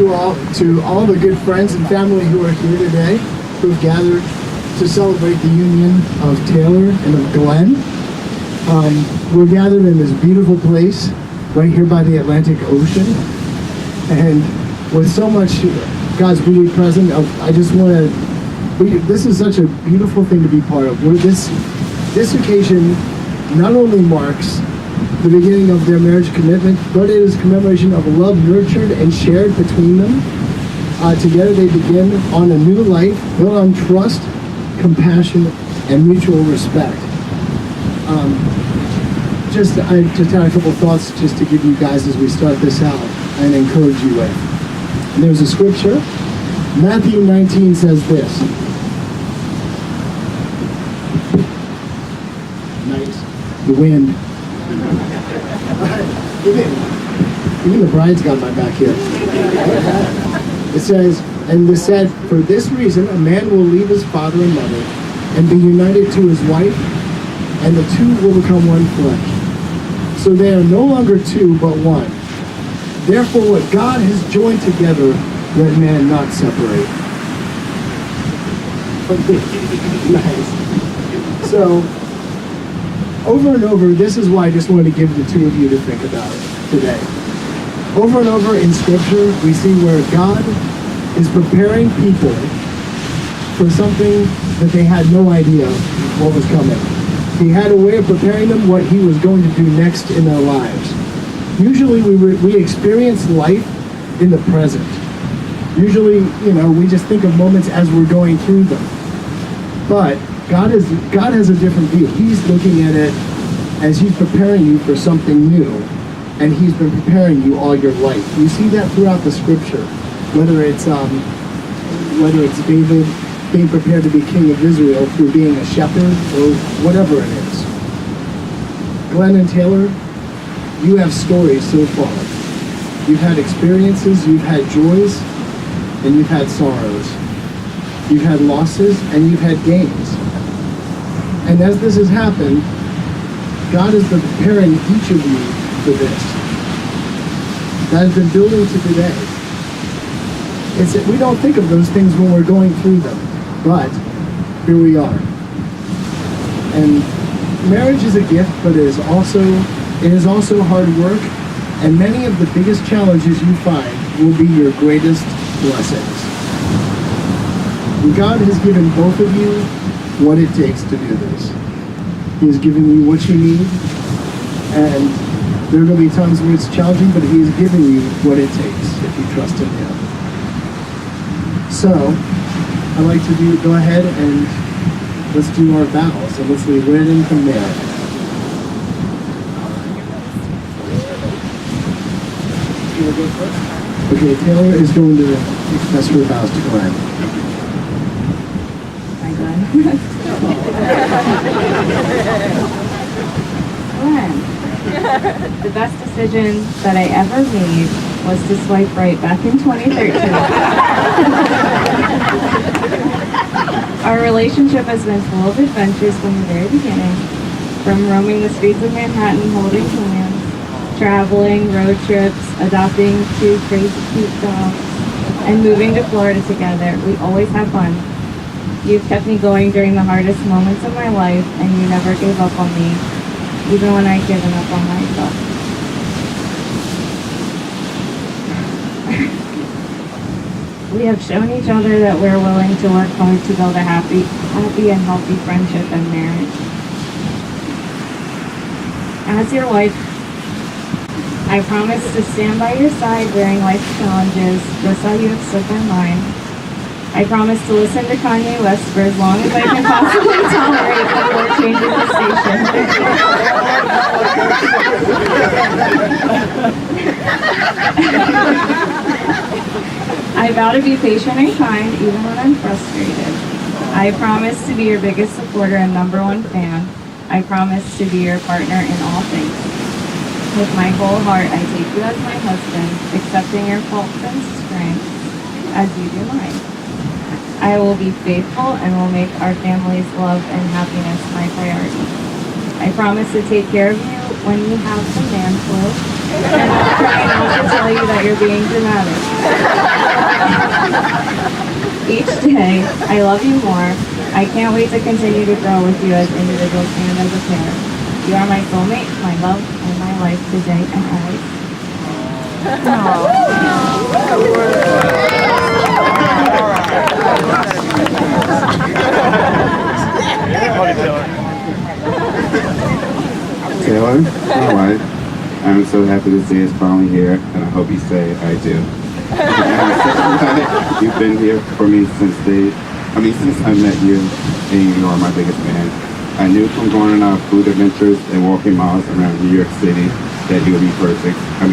to all the good friends and family who are here today, who've gathered to celebrate the union of Taylor and of Glen. We're gathered in this beautiful place right here by the Atlantic Ocean, and with so much God's beauty present, I just want to. This is such a beautiful thing to be part of. This occasion not only marks the beginning of their marriage commitment, but it is commemoration of a love nurtured and shared between them. Together they begin on a new life built on trust, compassion, and mutual respect. I just had a couple thoughts just to give you guys as we start this out and encourage you with. There's a scripture. Matthew 19 says this. Nice. The wind. Even the bride's got my back here. It says, and this said, for this reason, a man will leave his father and mother and be united to his wife, and the two will become one flesh. So they are no longer two, but one. Therefore, what God has joined together, let man not separate. Nice. So, over and over, this is why I just wanted to give the two of you to think about it today. Over and over in Scripture, we see where God is preparing people for something that they had no idea what was coming. He had a way of preparing them what he was going to do next in their lives. Usually we experience life in the present. Usually, we just think of moments as we're going through them. But God has a different view. He's looking at it as he's preparing you for something new, and he's been preparing you all your life. You see that throughout the scripture, whether it's David being prepared to be king of Israel through being a shepherd or whatever it is. Glen and Taylor, you have stories so far. You've had experiences, you've had joys, and you've had sorrows. You've had losses, and you've had gains. And as this has happened, God has been preparing each of you for this. God has been building to today. We don't think of those things when we're going through them, but here we are. And marriage is a gift, but it is also hard work, and many of the biggest challenges you find will be your greatest blessings. And God has given both of you what it takes to do this. He has given you what you need, and there are going to be times where it's challenging, but he has given you what it takes if you trust in him. So, I'd like to go ahead and let's do our vows, and let's lead right in from there. You want to go first? Okay, Taylor is going to express her vows to Glen. Hi, Glen. Glen, the best decision that I ever made was to swipe right back in 2013. Our relationship has been full of adventures from the very beginning, from roaming the streets of Manhattan holding hands, traveling, road trips, adopting 2 crazy cute dogs, and moving to Florida together. We always have fun. You've kept me going during the hardest moments of my life, and you never gave up on me, even when I'd given up on myself. We have shown each other that we're willing to work hard to build a happy and healthy friendship and marriage. As your wife, I promise to stand by your side during life's challenges, just how you have stood by mine. I promise to listen to Kanye West for as long as I can possibly tolerate before changing the station. I vow to be patient and kind even when I'm frustrated. I promise to be your biggest supporter and #1 fan. I promise to be your partner in all things. With my whole heart, I take you as my husband, accepting your faults and strengths as you do mine. I will be faithful and will make our family's love and happiness my priority. I promise to take care of you when you have the man flu, And I'll try not to tell you that you're being dramatic. Each day, I love you more. I can't wait to continue to grow with you as individuals and as a pair. You are my soulmate, my love, and my life today and always. Taylor, all right. I'm so happy to see us finally here, and I hope you say I do. You've been here for me since I met you, and you are my biggest fan. I knew from going on our food adventures and walking miles around New York City that you would be perfect. That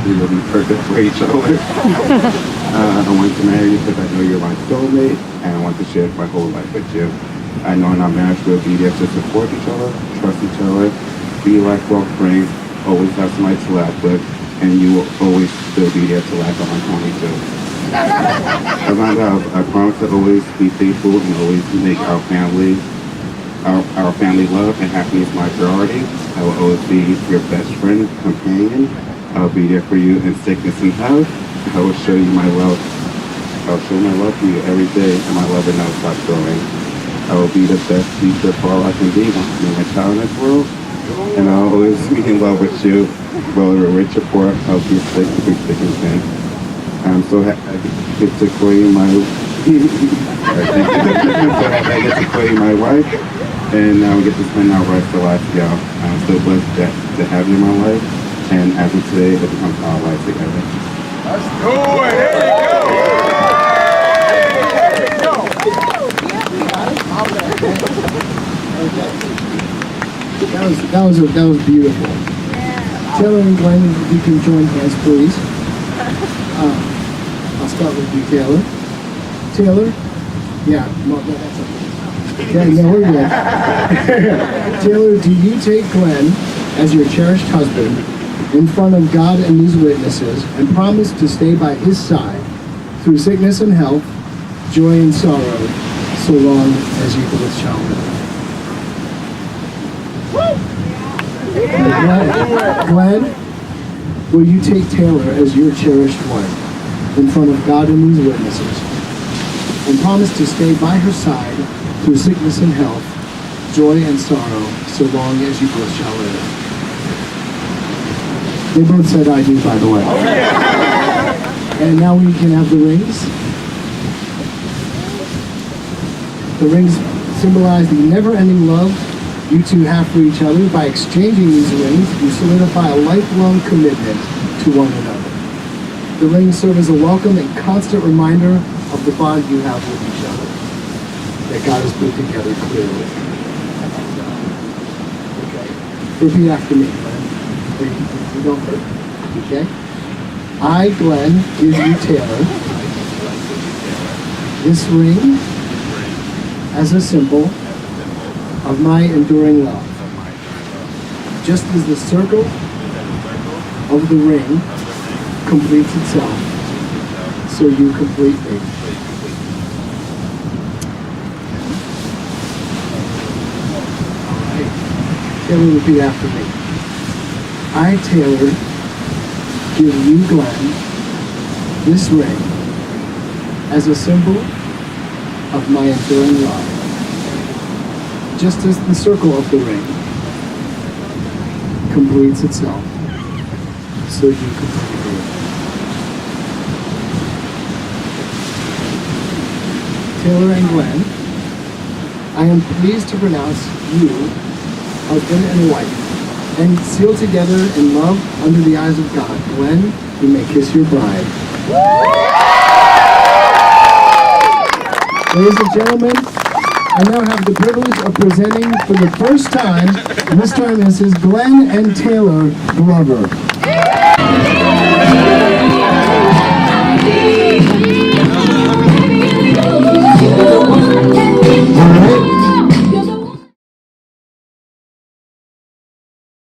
we would be perfect for each other. I want to marry you because I know you're my soulmate, and I want to share my whole life with you. I know in our marriage we'll be there to support each other, trust each other, be lifelong friends, always have somebody to laugh with, and you will always still be there to laugh at my corny jokes. Around the house, I promise to always be faithful and always make our family love and happiness my priority. I will always be your best friend, companion. I'll be there for you in sickness and health. I will show you my love. I'll show my love to you every day, and my love will never stop growing. I will be the best teacher for all I can be once I'm a child in this world. And I'll always be in love with you, whether we're rich or poor. I'll be sick and thick and thin. I'm so happy I get to call you my I get to call you my wife, and now we get to spend our rest of life together. I'm so blessed to have you in my life, and after today, it becomes our life together. Let's do it! There you go! That was beautiful. Taylor and Glen, if you can join hands, please. I'll start with you, Taylor. Taylor? Yeah, no, that's okay. Yeah, no, we're good. Taylor, do you take Glen as your cherished husband in front of God and these witnesses and promise to stay by his side through sickness and health, joy and sorrow, so long as you both shall live? Glen, will you take Taylor as your cherished wife in front of God and these witnesses and promise to stay by her side through sickness and health, joy and sorrow, so long as you both shall live? They both said I do, by the way. And now we can have the rings. The rings symbolize the never-ending love you two have for each other. By exchanging these rings, you solidify a lifelong commitment to one another. The rings serve as a welcome and constant reminder of the bond you have with each other that God has put together clearly. Okay. Repeat after me, Glenn. You don't hurt. Okay? I, Glenn, give you Taylor this ring as a symbol of my enduring love. Just as the circle of the ring completes itself, so you complete me. Alright. Taylor, repeat after me. I, Taylor, give you, Glenn, this ring as a symbol of my enduring love. Just as the circle of the ring completes itself, so you complete me. Taylor and Glen, I am pleased to pronounce you husband and wife, and sealed together in love under the eyes of God. Glen, you may kiss your bride. Ladies and gentlemen, I now have the privilege of presenting for the first time Mr. and Mrs. Glen and Taylor Glover. All right.